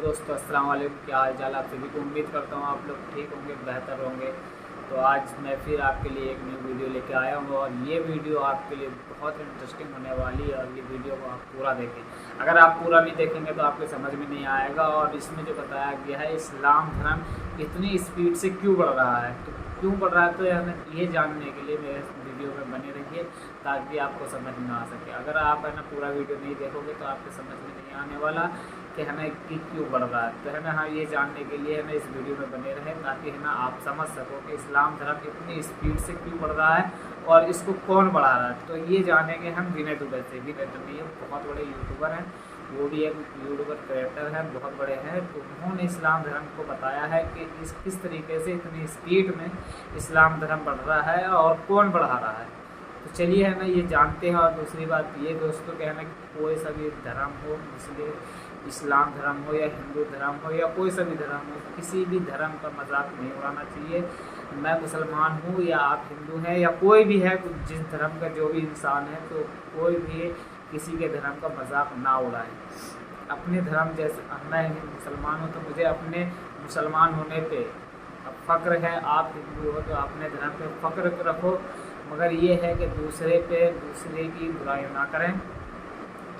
दोस्तों, अस्सलाम वालेकुम। क्या हाल चाल आप सभी को। उम्मीद करता हूँ आप लोग ठीक होंगे, बेहतर होंगे। तो आज मैं फिर आपके लिए एक न्यू वीडियो लेके आया हूँ और ये वीडियो आपके लिए बहुत इंटरेस्टिंग होने वाली है और ये वीडियो को आप पूरा देखें। अगर आप पूरा नहीं देखेंगे तो आपको समझ में नहीं आएगा। और इसमें जो बताया गया है, इस्लाम धर्म इतनी स्पीड से क्यों बढ़ रहा है, तो क्यों बढ़ रहा है, तो हमें ये जानने के लिए मेरे वीडियो में बने रहिए ताकि आपको समझ में आ सके। अगर आप पूरा वीडियो नहीं देखोगे तो आपको समझ में नहीं आने वाला कि कि क्यों बढ़ रहा है। तो ये जानने के लिए इस वीडियो में बने रहें ताकि आप समझ सको कि इस्लाम धर्म इतनी स्पीड से क्यों बढ़ रहा है और इसको कौन बढ़ा रहा है। तो ये जानेंगे हम विनय दुबे से। विनय दुबे बहुत बड़े यूट्यूबर हैं, वो भी एक यूट्यूबर क्रिएटर हैं, बहुत बड़े हैं। तो उन्होंने इस्लाम धर्म को बताया है कि किस तरीके से इतनी स्पीड में इस्लाम धर्म बढ़ रहा है और कौन बढ़ा रहा है। तो चलिए ये जानते हैं। और दूसरी बात ये दोस्तों कि कोई सा भी धर्म हो, इसलिए इस्लाम धर्म हो या हिंदू धर्म हो या कोई सा भी धर्म हो, किसी भी धर्म का मजाक नहीं उड़ाना चाहिए। मैं मुसलमान हूँ या आप हिंदू हैं या कोई भी है, जिस धर्म का जो भी इंसान है, तो कोई भी किसी के धर्म का मजाक ना उड़ाए। अपने धर्म जैसे मैं मुसलमान हूँ तो मुझे अपने मुसलमान होने पे फ़ख्र है। आप हिंदू हो तो अपने धर्म पे फ़ख्र रखो, मगर ये है कि दूसरे की बुराई ना करें,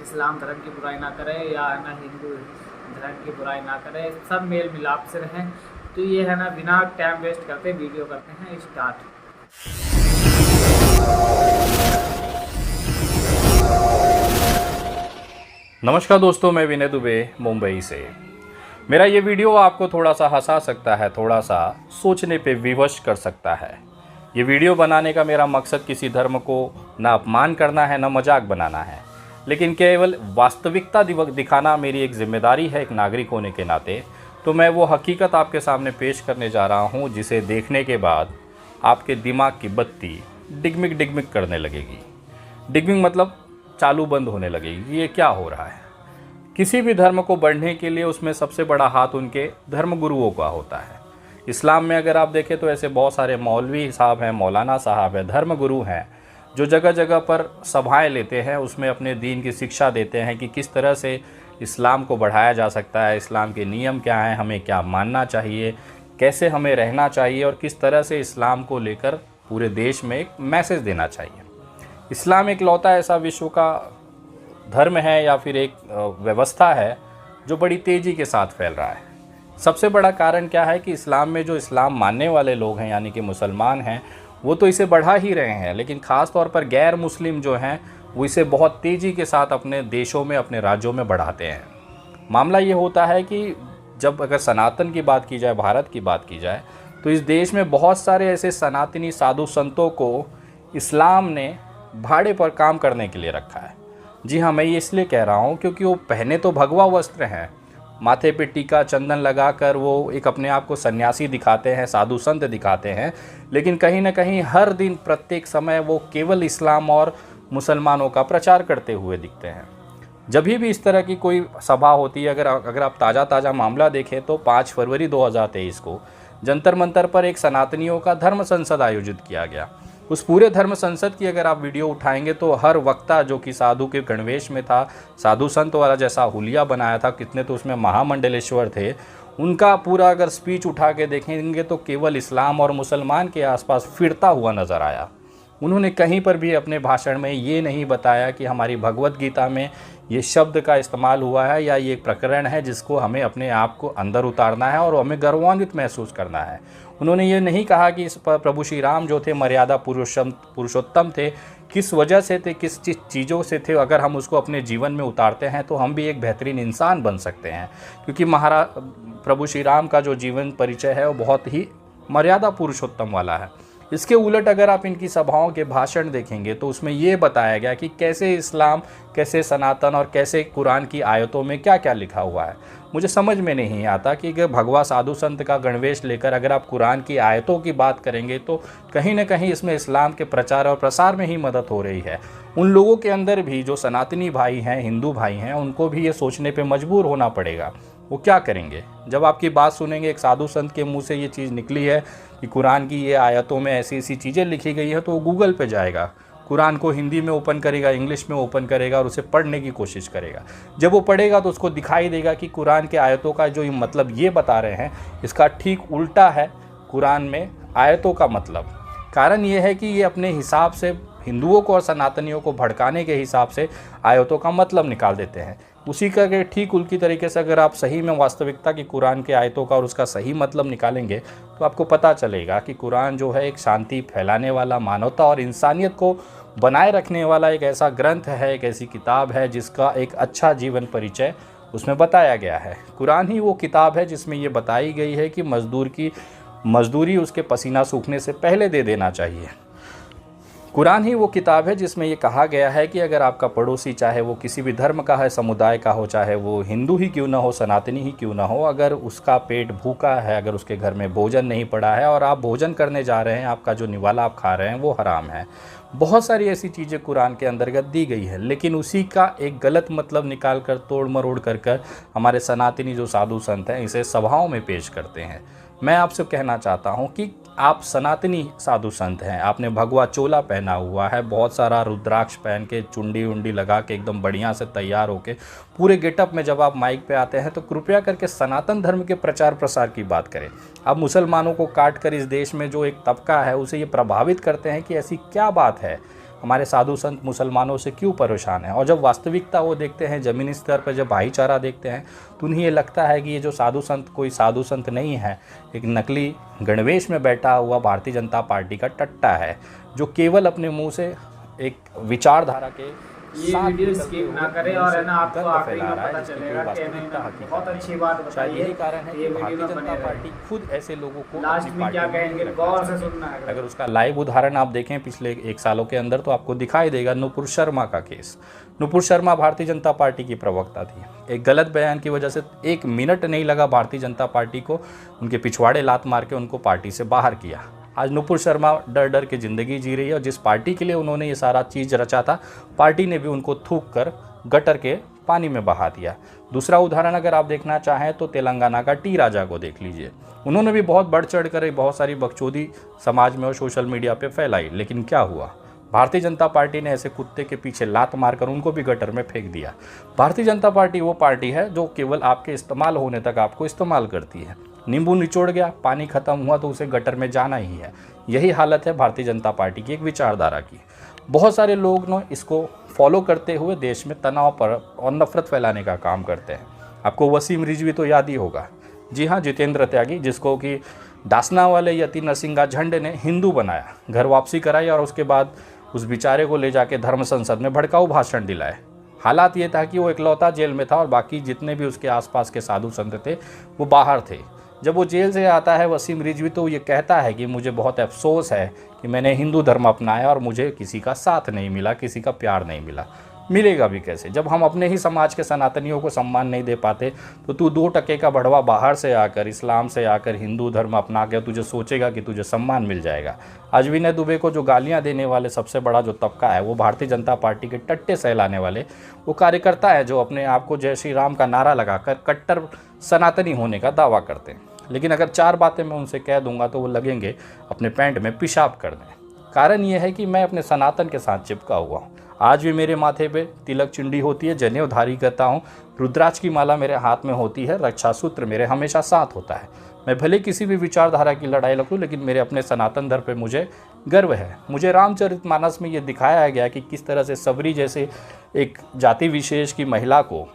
इस्लाम धर्म की बुराई ना करें या हिंदू धर्म की बुराई ना करें, सब मेल मिलाप से रहें। तो ये बिना टाइम वेस्ट करते वीडियो करते हैं स्टार्ट। नमस्कार दोस्तों, मैं विनय दुबे मुंबई से। मेरा ये वीडियो आपको थोड़ा सा हंसा सकता है, थोड़ा सा सोचने पे विवश कर सकता है। ये वीडियो बनाने का मेरा मकसद किसी धर्म को ना अपमान करना है, ना मजाक बनाना है, लेकिन केवल वास्तविकता दिखाना मेरी एक जिम्मेदारी है एक नागरिक होने के नाते। तो मैं वो हकीकत आपके सामने पेश करने जा रहा हूँ जिसे देखने के बाद आपके दिमाग की बत्ती डिगमिग डिगमिग करने लगेगी। डिगमिग मतलब चालू बंद होने लगेगी। ये क्या हो रहा है। किसी भी धर्म को बढ़ने के लिए उसमें सबसे बड़ा हाथ उनके धर्मगुरुओं का होता है। इस्लाम में अगर आप देखें तो ऐसे बहुत सारे मौलवी साहब हैं, मौलाना साहब हैं, धर्मगुरु हैं, जो जगह जगह पर सभाएं लेते हैं, उसमें अपने दीन की शिक्षा देते हैं कि किस तरह से इस्लाम को बढ़ाया जा सकता है, इस्लाम के नियम क्या हैं, हमें क्या मानना चाहिए, कैसे हमें रहना चाहिए और किस तरह से इस्लाम को लेकर पूरे देश में एक मैसेज देना चाहिए। इस्लाम एक लौता ऐसा विश्व का धर्म है या फिर एक व्यवस्था है जो बड़ी तेज़ी के साथ फैल रहा है। सबसे बड़ा कारण क्या है कि इस्लाम में जो इस्लाम मानने वाले लोग हैं यानी कि मुसलमान हैं, वो तो इसे बढ़ा ही रहे हैं, लेकिन ख़ास तौर पर गैर मुस्लिम जो हैं वो इसे बहुत तेज़ी के साथ अपने देशों में, अपने राज्यों में बढ़ाते हैं। मामला ये होता है कि जब अगर सनातन की बात की जाए, भारत की बात की जाए, तो इस देश में बहुत सारे ऐसे सनातनी साधु संतों को इस्लाम ने भाड़े पर काम करने के लिए रखा है। जी हाँ, मैं ये इसलिए कह रहा हूँ क्योंकि वो पहने तो भगवा वस्त्र हैं, माथे पे टीका चंदन लगाकर वो एक अपने आप को सन्यासी दिखाते हैं, साधु संत दिखाते हैं, लेकिन कहीं ना कहीं हर दिन प्रत्येक समय वो केवल इस्लाम और मुसलमानों का प्रचार करते हुए दिखते हैं। जब भी इस तरह की कोई सभा होती है, अगर आप ताज़ा मामला देखें तो 5 फरवरी 2023 को जंतर मंतर पर एक सनातनियों का धर्म संसद आयोजित किया गया। उस पूरे धर्म संसद की अगर आप वीडियो उठाएंगे तो हर वक्ता जो कि साधु के गणवेश में था, साधु संत वाला जैसा हुलिया बनाया था, कितने तो उसमें महामंडलेश्वर थे, उनका पूरा अगर स्पीच उठा के देखेंगे तो केवल इस्लाम और मुसलमान के आसपास फिरता हुआ नज़र आया। उन्होंने कहीं पर भी अपने भाषण में ये नहीं बताया कि हमारी भगवत गीता में ये शब्द का इस्तेमाल हुआ है या ये प्रकरण है जिसको हमें अपने आप को अंदर उतारना है और हमें गर्वान्वित महसूस करना है। उन्होंने ये नहीं कहा कि इस प्रभु श्री राम जो थे मर्यादा पुरुषोत्तम थे, किस वजह से थे, किस चीज़ों से थे, अगर हम उसको अपने जीवन में उतारते हैं तो हम भी एक बेहतरीन इंसान बन सकते हैं। क्योंकि प्रभु श्री राम का जो जीवन परिचय है वो बहुत ही मर्यादा पुरुषोत्तम वाला है। इसके उलट अगर आप इनकी सभाओं के भाषण देखेंगे तो उसमें ये बताया गया कि कैसे इस्लाम, कैसे सनातन और कैसे कुरान की आयतों में क्या क्या लिखा हुआ है। मुझे समझ में नहीं आता कि भगवा साधु संत का गणवेश लेकर अगर आप कुरान की आयतों की बात करेंगे तो कहीं ना कहीं इसमें इस्लाम के प्रचार और प्रसार में ही मदद हो रही है। उन लोगों के अंदर भी जो सनातनी भाई हैं, हिंदू भाई हैं, उनको भी ये सोचने पर मजबूर होना पड़ेगा वो क्या करेंगे। जब आपकी बात सुनेंगे, एक साधु संत के मुंह से ये चीज़ निकली है कि कुरान की ये आयतों में ऐसी ऐसी चीज़ें लिखी गई है, तो वो गूगल पे जाएगा, कुरान को हिंदी में ओपन करेगा, इंग्लिश में ओपन करेगा और उसे पढ़ने की कोशिश करेगा। जब वो पढ़ेगा तो उसको दिखाई देगा कि कुरान के आयतों का जो मतलब ये बता रहे हैं इसका ठीक उल्टा है कुरान में आयतों का मतलब। कारण ये है कि ये अपने हिसाब से हिंदुओं को और सनातनियों को भड़काने के हिसाब से आयतों का मतलब निकाल देते हैं। उसी का ठीक उल्टी तरीके से अगर आप सही में वास्तविकता की कुरान के आयतों का और उसका सही मतलब निकालेंगे तो आपको पता चलेगा कि कुरान जो है एक शांति फैलाने वाला, मानवता और इंसानियत को बनाए रखने वाला एक ऐसा ग्रंथ है, एक ऐसी किताब है जिसका एक अच्छा जीवन परिचय उसमें बताया गया है। कुरान ही वो किताब है जिसमें ये बताई गई है कि मज़दूर की मज़दूरी उसके पसीना सूखने से पहले दे देना चाहिए। कुरान ही वो किताब है जिसमें ये कहा गया है कि अगर आपका पड़ोसी, चाहे वो किसी भी धर्म का है, समुदाय का हो, चाहे वो हिंदू ही क्यों ना हो, सनातनी ही क्यों ना हो, अगर उसका पेट भूखा है, अगर उसके घर में भोजन नहीं पड़ा है और आप भोजन करने जा रहे हैं, आपका जो निवाला आप खा रहे हैं वो हराम है। बहुत सारी ऐसी चीज़ें कुरान के अंतर्गत दी गई है, लेकिन उसी का एक गलत मतलब निकाल कर, तोड़ मरोड़ कर हमारे सनातनी जो साधु संत हैं इसे सभाओं में पेश करते हैं। मैं आपसे कहना चाहता हूं कि आप सनातनी साधु संत हैं, आपने भगवा चोला पहना हुआ है, बहुत सारा रुद्राक्ष पहन के, चुंडी उंडी लगा के एकदम बढ़िया से तैयार होके पूरे गेटअप में जब आप माइक पे आते हैं तो कृपया करके सनातन धर्म के प्रचार प्रसार की बात करें। आप मुसलमानों को काट कर इस देश में जो एक तबका है उसे ये प्रभावित करते हैं कि ऐसी क्या बात है, हमारे साधु संत मुसलमानों से क्यों परेशान हैं। और जब वास्तविकता वो देखते हैं, ज़मीनी स्तर पर जब भाईचारा देखते हैं तो उन्हें ये लगता है कि ये जो साधु संत कोई साधु संत नहीं है, एक नकली गणवेश में बैठा हुआ भारतीय जनता पार्टी का टट्टा है जो केवल अपने मुंह से एक विचारधारा के ये वीडियो स्किप ना करें और है ना आपको आखिरी में पता चलेगा कि बहुत अच्छी बात बताई है। यही कारण है कि भारतीय जनता पार्टी खुद ऐसे लोगों को लास्ट में क्या कहेंगे गौर से सुनना है। अगर उसका लाइव उदाहरण आप देखें पिछले 1 सालों के अंदर तो आपको दिखाई देगा नुपुर शर्मा का केस। नुपुर शर्मा भारतीय जनता पार्टी की प्रवक्ता थी, एक गलत बयान की वजह से 1 मिनट नहीं लगा भारतीय जनता पार्टी को उनके पिछवाड़े लात मार के उनको पार्टी से बाहर किया। आज नुपुर शर्मा डर डर के ज़िंदगी जी रही है और जिस पार्टी के लिए उन्होंने ये सारा चीज़ रचा था, पार्टी ने भी उनको थूक कर गटर के पानी में बहा दिया। दूसरा उदाहरण अगर आप देखना चाहें तो तेलंगाना का टी राजा को देख लीजिए। उन्होंने भी बहुत बढ़ चढ़ कर बहुत सारी बकचोदी समाज में और सोशल मीडिया पे फैलाई, लेकिन क्या हुआ, भारतीय जनता पार्टी ने ऐसे कुत्ते के पीछे लात मारकर उनको भी गटर में फेंक दिया। भारतीय जनता पार्टी वो पार्टी है जो केवल आपके इस्तेमाल होने तक आपको इस्तेमाल करती है। नींबू निचोड़ गया, पानी खत्म हुआ तो उसे गटर में जाना ही है। यही हालत है भारतीय जनता पार्टी की एक विचारधारा की। बहुत सारे लोग ने इसको फॉलो करते हुए देश में तनाव पर और नफरत फैलाने का काम करते हैं। आपको वसीम रिजवी तो याद ही होगा, जी हाँ, जितेंद्र त्यागी, जिसको कि दासना वाले यति नरसिंगा झंड ने हिंदू बनाया, घर वापसी कराई और उसके बाद उस बेचारे को ले जाके धर्म संसद में भड़काऊ भाषण दिलाए। हालात ये था कि वो इकलौता जेल में था और बाकी जितने भी उसके आसपास के साधु संत थे वो बाहर थे। जब वो जेल से आता है वसीम रिजवी तो ये कहता है कि मुझे बहुत अफसोस है कि मैंने हिंदू धर्म अपनाया और मुझे किसी का साथ नहीं मिला, किसी का प्यार नहीं मिला। मिलेगा भी कैसे जब हम अपने ही समाज के सनातनियों को सम्मान नहीं दे पाते। तो तू 2 टके का बढ़वा बाहर से आकर, इस्लाम से आकर हिंदू धर्म अपना के तुझे सोचेगा कि तुझे सम्मान मिल जाएगा। आज विनय दुबे को जो गालियां देने वाले सबसे बड़ा जो तबका है वो भारतीय जनता पार्टी के टट्टे सहलाने वाले वो कार्यकर्ता है जो अपने आप को जय श्री राम का नारा लगाकर कट्टर सनातनी होने का दावा करते हैं। लेकिन अगर 4 बातें मैं उनसे कह दूंगा तो वो लगेंगे अपने पैंट में पेशाब करने। कारण ये है कि मैं अपने सनातन के साथ चिपका हुआ हूँ। आज भी मेरे माथे पे तिलक चुंडी होती है, जनेऊ धारी करता हूँ, रुद्राक्ष की माला मेरे हाथ में होती है, रक्षा सूत्र मेरे हमेशा साथ होता है। मैं भले किसी भी विचारधारा की लड़ाई लड़ूं लेकिन मेरे अपने सनातन धर्म पे मुझे गर्व है। मुझे रामचरितमानस में ये दिखाया गया कि किस तरह से सबरी जैसे एक जाति विशेष की महिला को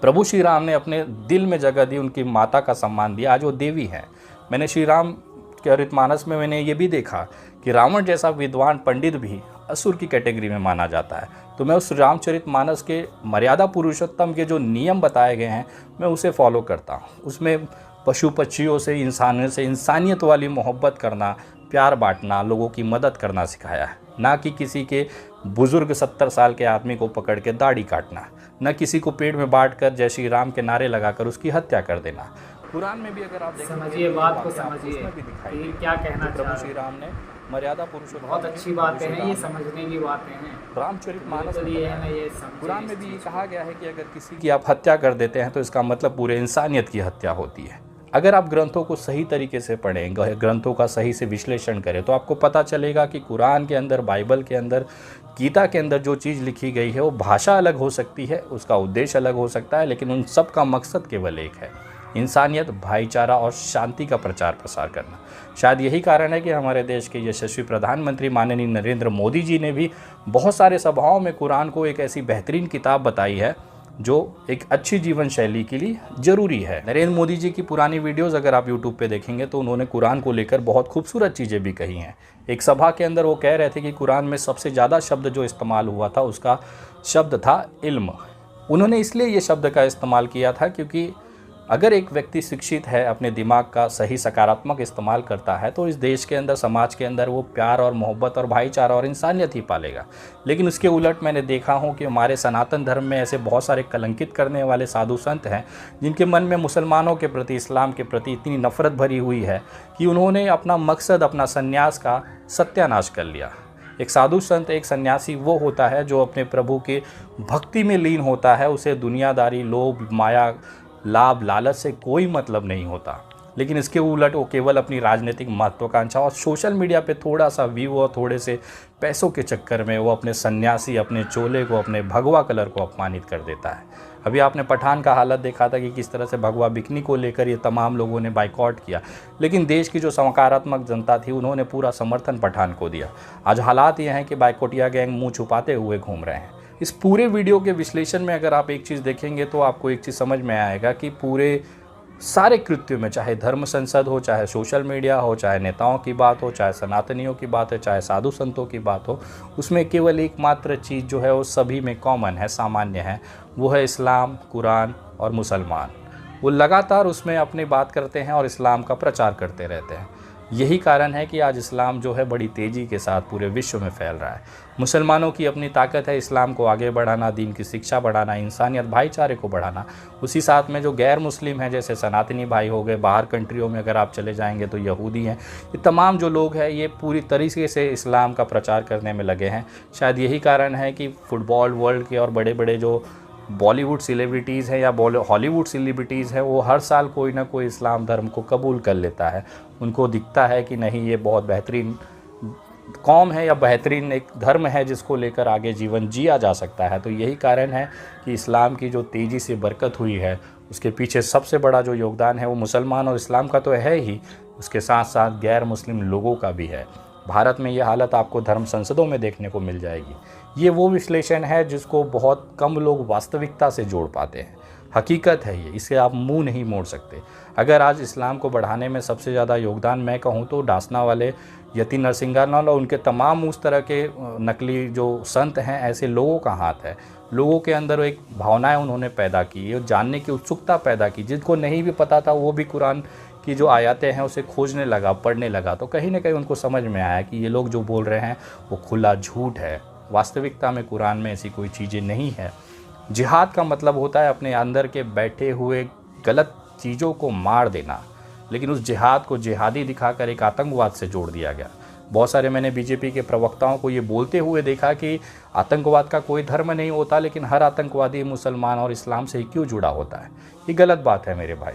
प्रभु श्री राम ने अपने दिल में जगह दी, उनकी माता का सम्मान दिया। आज वो देवी हैं। मैंने श्री रामचरितमानस में मैंने ये भी देखा कि रावण जैसा विद्वान पंडित भी असुर की कैटेगरी में माना जाता है। तो मैं उस रामचरितमानस के मर्यादा पुरुषोत्तम के जो नियम बताए गए हैं मैं उसे फॉलो करता हूँ। उसमें पशु पक्षियों से, इंसानों से इंसानियत वाली मोहब्बत करना, प्यार बांटना, लोगों की मदद करना सिखाया है। ना कि किसी के बुजुर्ग 70 साल के आदमी को पकड़ के दाढ़ी काटना, न किसी को पेड़ में बांट कर जय श्री राम के नारे लगाकर उसकी हत्या कर देना। कुरान में भी अगर आप देखें, समझिए बात को समझिए कि क्या कहना प्रभु श्री राम ने मर्यादा पुरुषोत्तम, बहुत अच्छी बातें हैं, ये समझने की बातें हैं। रामचरितमानस ये है ना, ये कुरान में भी ये कहा गया है कि अगर किसी की आप हत्या कर देते हैं तो इसका मतलब पूरे इंसानियत की हत्या होती है। अगर आप ग्रंथों को सही तरीके से पढ़ें, ग्रंथों का सही से विश्लेषण करें, तो आपको पता चलेगा कि कुरान के अंदर, बाइबल के अंदर, गीता के अंदर जो चीज़ लिखी गई है वो भाषा अलग हो सकती है, उसका उद्देश्य अलग हो सकता है, लेकिन उन सब का मकसद केवल एक है, इंसानियत, भाईचारा और शांति का प्रचार प्रसार करना। शायद यही कारण है कि हमारे देश के यशस्वी प्रधानमंत्री माननीय नरेंद्र मोदी जी ने भी बहुत सारे सभाओं में कुरान को एक ऐसी बेहतरीन किताब बताई है जो एक अच्छी जीवन शैली के लिए ज़रूरी है। नरेंद्र मोदी जी की पुरानी वीडियोस अगर आप यूट्यूब पे देखेंगे तो उन्होंने कुरान को लेकर बहुत खूबसूरत चीज़ें भी कही हैं। एक सभा के अंदर वो कह रहे थे कि कुरान में सबसे ज़्यादा शब्द जो इस्तेमाल हुआ था उसका शब्द था इल्म। उन्होंने इसलिए ये शब्द का इस्तेमाल किया था क्योंकि अगर एक व्यक्ति शिक्षित है, अपने दिमाग का सही सकारात्मक इस्तेमाल करता है, तो इस देश के अंदर, समाज के अंदर वो प्यार और मोहब्बत और भाईचारा और इंसानियत ही पालेगा। लेकिन उसके उलट मैंने देखा हूँ कि हमारे सनातन धर्म में ऐसे बहुत सारे कलंकित करने वाले साधु संत हैं जिनके मन में मुसलमानों के प्रति, इस्लाम के प्रति इतनी नफरत भरी हुई है कि उन्होंने अपना मकसद, अपना संन्यास का सत्यानाश कर लिया। एक साधु संत, एक सन्यासी वो होता है जो अपने प्रभु के भक्ति में लीन होता है, उसे दुनियादारी, लोभ, माया, लाभ, लालच से कोई मतलब नहीं होता। लेकिन इसके उलट वो केवल अपनी राजनीतिक महत्वाकांक्षा और सोशल मीडिया पे थोड़ा सा व्यू और थोड़े से पैसों के चक्कर में वो अपने सन्यासी, अपने चोले को, अपने भगवा कलर को अपमानित कर देता है। अभी आपने पठान का हालत देखा था कि किस तरह से भगवा बिकनी को लेकर ये तमाम लोगों ने बाइकआउट किया, लेकिन देश की जो सकारात्मक जनता थी उन्होंने पूरा समर्थन पठान को दिया। आज हालात ये हैं कि बाइकआउटिया गैंग मुँह छुपाते हुए घूम रहे हैं। इस पूरे वीडियो के विश्लेषण में अगर आप एक चीज़ देखेंगे तो आपको एक चीज़ समझ में आएगा कि पूरे सारे कृत्यों में, चाहे धर्म संसद हो, चाहे सोशल मीडिया हो, चाहे नेताओं की बात हो, चाहे सनातनियों की बात हो, चाहे साधु संतों की बात हो, उसमें केवल एकमात्र चीज़ जो है वो सभी में कॉमन है, सामान्य है, वो है इस्लाम, कुरान और मुसलमान। वो लगातार उसमें अपनी बात करते हैं और इस्लाम का प्रचार करते रहते हैं। यही कारण है कि आज इस्लाम जो है बड़ी तेज़ी के साथ पूरे विश्व में फैल रहा है। मुसलमानों की अपनी ताकत है इस्लाम को आगे बढ़ाना, दीन की शिक्षा बढ़ाना, इंसानियत, भाईचारे को बढ़ाना। उसी साथ में जो गैर मुस्लिम हैं, जैसे सनातनी भाई हो गए, बाहर कंट्रियों में अगर आप चले जाएंगे तो यहूदी हैं, ये तमाम जो लोग हैं ये पूरी तरीके से इस्लाम का प्रचार करने में लगे हैं। शायद यही कारण है कि फुटबॉल वर्ल्ड के और बड़े बड़े जो बॉलीवुड सेलिब्रिटीज़ हैं या हॉलीवुड सेलिब्रिटीज़ हैं, वो हर साल कोई ना कोई इस्लाम धर्म को कबूल कर लेता है। उनको दिखता है कि नहीं, ये बहुत बेहतरीन कौम है या बेहतरीन एक धर्म है जिसको लेकर आगे जीवन जिया जा सकता है। तो यही कारण है कि इस्लाम की जो तेज़ी से बरकत हुई है उसके पीछे सबसे बड़ा जो योगदान है वो मुसलमान और इस्लाम का तो है ही, उसके साथ साथ गैर मुस्लिम लोगों का भी है। भारत में ये हालत आपको धर्म संसदों में देखने को मिल जाएगी। ये वो विश्लेषण है जिसको बहुत कम लोग वास्तविकता से जोड़ पाते हैं। हकीकत है ये, इसे आप मुंह नहीं मोड़ सकते। अगर आज इस्लाम को बढ़ाने में सबसे ज़्यादा योगदान मैं कहूँ तो डासना वाले यति नरसिंहालाल और उनके तमाम उस तरह के नकली जो संत हैं, ऐसे लोगों का हाथ है। लोगों के अंदर एक भावनाएं उन्होंने पैदा की, और जानने की उत्सुकता पैदा की। जिनको नहीं भी पता था वो भी कुरान की जो आयतें हैं उसे खोजने लगा, पढ़ने लगा। तो कहीं ना कहीं उनको समझ में आया कि ये लोग जो बोल रहे हैं वो खुला झूठ है। वास्तविकता में कुरान में ऐसी कोई चीज़ें नहीं है। जिहाद का मतलब होता है अपने अंदर के बैठे हुए गलत चीज़ों को मार देना, लेकिन उस जिहाद को जिहादी दिखाकर एक आतंकवाद से जोड़ दिया गया। बहुत सारे मैंने बीजेपी के प्रवक्ताओं को ये बोलते हुए देखा कि आतंकवाद का कोई धर्म नहीं होता, लेकिन हर आतंकवादी मुसलमान और इस्लाम से ही क्यों जुड़ा होता है। ये गलत बात है मेरे भाई।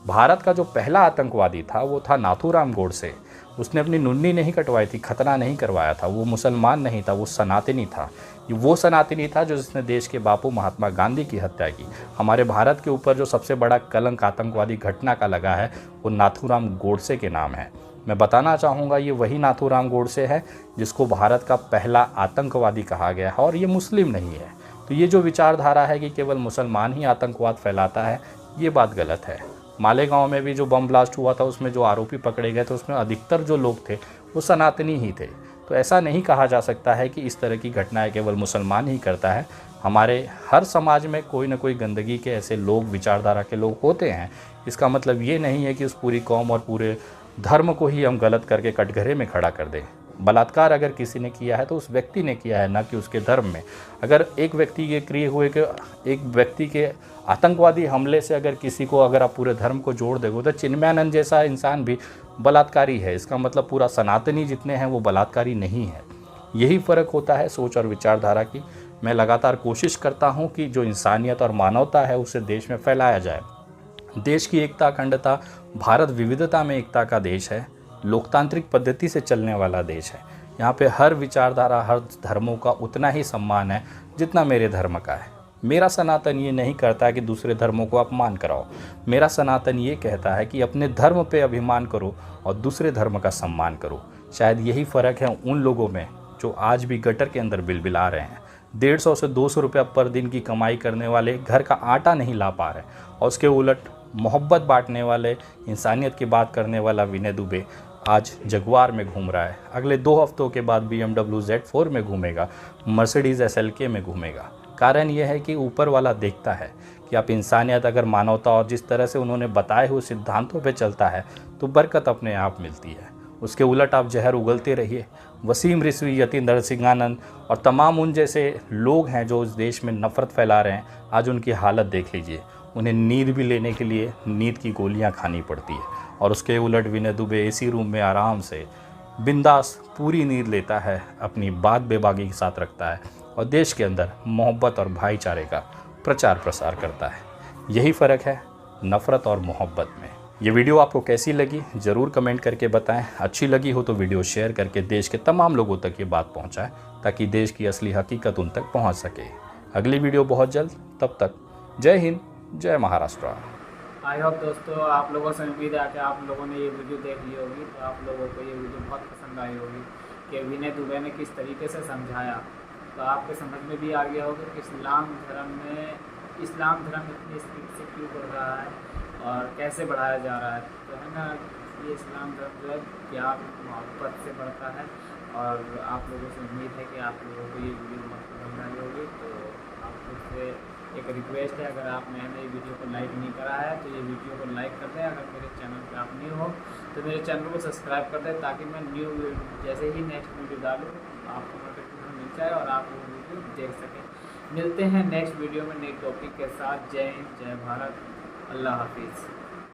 भारत का जो पहला आतंकवादी था वो था नाथूराम गोडसे। उसने अपनी नुन्नी नहीं कटवाई थी, खतना नहीं करवाया था। वो मुसलमान नहीं था, वो सनातनी था। वो सनातनी था जो जिसने देश के बापू महात्मा गांधी की हत्या की। हमारे भारत के ऊपर जो सबसे बड़ा कलंक आतंकवादी घटना का लगा है वो नाथूराम गोडसे के नाम है। मैं बताना चाहूँगा ये वही नाथूराम गोडसे है जिसको भारत का पहला आतंकवादी कहा गया है, और ये मुस्लिम नहीं है। तो ये जो विचारधारा है कि केवल मुसलमान ही आतंकवाद फैलाता है, ये बात गलत है। मालेगांव में भी जो बम ब्लास्ट हुआ था उसमें जो आरोपी पकड़े गए थे उसमें अधिकतर जो लोग थे वो सनातनी ही थे। तो ऐसा नहीं कहा जा सकता है कि इस तरह की घटनाएं केवल मुसलमान ही करता है। हमारे हर समाज में कोई ना कोई गंदगी के ऐसे लोग, विचारधारा के लोग होते हैं। इसका मतलब ये नहीं है कि उस पूरी कौम और पूरे धर्म को ही हम गलत करके कटघरे में खड़ा कर दें। बलात्कार अगर किसी ने किया है तो उस व्यक्ति ने किया है, ना कि उसके धर्म में। अगर एक व्यक्ति के क्रिए हुए के एक व्यक्ति के आतंकवादी हमले से अगर किसी को अगर आप पूरे धर्म को जोड़ देंगे तो चिन्मयानंद जैसा इंसान भी बलात्कारी है। इसका मतलब पूरा सनातनी जितने हैं वो बलात्कारी नहीं है। यही फ़र्क होता है सोच और विचारधारा की। मैं लगातार कोशिश करता हूँ कि जो इंसानियत और मानवता है उसे देश में फैलाया जाए। देश की एकता अखंडता, भारत विविधता में एकता का देश है, लोकतांत्रिक पद्धति से चलने वाला देश है। यहाँ पे हर विचारधारा, हर धर्मों का उतना ही सम्मान है जितना मेरे धर्म का है। मेरा सनातन ये नहीं करता है कि दूसरे धर्मों को अपमान कराओ। मेरा सनातन ये कहता है कि अपने धर्म पे अभिमान करो और दूसरे धर्म का सम्मान करो। शायद यही फ़र्क है उन लोगों में जो आज भी गटर के अंदर बिलबिला रहे हैं। 150 से 200 रुपया पर दिन की कमाई करने वाले घर का आटा नहीं ला पा रहे, और उसके उलट मोहब्बत बांटने वाले, इंसानियत की बात करने वाला विनय दुबे आज जगुआर में घूम रहा है। अगले 2 हफ्तों के बाद BMW Z4 में घूमेगा, मर्सिडीज़ SLK में घूमेगा। कारण यह है कि ऊपर वाला देखता है कि आप इंसानियत, अगर मानवता और जिस तरह से उन्होंने बताए हुए सिद्धांतों पे चलता है तो बरकत अपने आप मिलती है। उसके उलट आप जहर उगलते रहिए। वसीम रिजवी, यतीन नरसिंहानंद और तमाम उन जैसे लोग हैं जो इस देश में नफ़रत फैला रहे हैं, आज उनकी हालत देख लीजिए। उन्हें नींद भी लेने के लिए नींद की गोलियां खानी पड़ती है, और उसके उलट विनय दुबे AC रूम में आराम से बिंदास पूरी नींद लेता है, अपनी बात बेबाकी के साथ रखता है और देश के अंदर मोहब्बत और भाईचारे का प्रचार प्रसार करता है। यही फ़र्क है नफ़रत और मोहब्बत में। ये वीडियो आपको कैसी लगी ज़रूर कमेंट करके बताएं। अच्छी लगी हो तो वीडियो शेयर करके देश के तमाम लोगों तक ये बात पहुंचाएं, ताकि देश की असली हकीकत उन तक पहुंच सके। अगली वीडियो बहुत जल्द, तब तक जय हिंद, जय महाराष्ट्र। आई होप दोस्तों आप लोगों से उम्मीद है कि आप लोगों ने ये वीडियो देख ली होगी, तो आप लोगों को ये वीडियो बहुत पसंद आई होगी कि विनय दुबे ने किस तरीके से समझाया। तो आपके समझ में भी आ गया होगा कि इस्लाम धर्म इतनी स्पीड से क्यों बढ़ रहा है और कैसे बढ़ाया जा रहा है। तो है ना, ये इस्लाम धर्म जो है प्यार मोहब्बत से बढ़ता है। और आप लोगों से उम्मीद है कि आप लोगों को ये वीडियो बहुत पसंद आई होगी। तो आप लोग से एक रिक्वेस्ट है, अगर आपने नई वीडियो को लाइक नहीं करा है तो ये वीडियो को लाइक कर दें। अगर मेरे चैनल पे आप न्यू हो तो मेरे चैनल को सब्सक्राइब कर दें, ताकि मैं जैसे ही नेक्स्ट वीडियो डालूँ आपको नोटिफिकेशन मिल जाए और आप वो वीडियो देख सकें। मिलते हैं नेक्स्ट वीडियो में नई टॉपिक के साथ। जय हिंद, जय भारत, अल्लाह हाफिज़।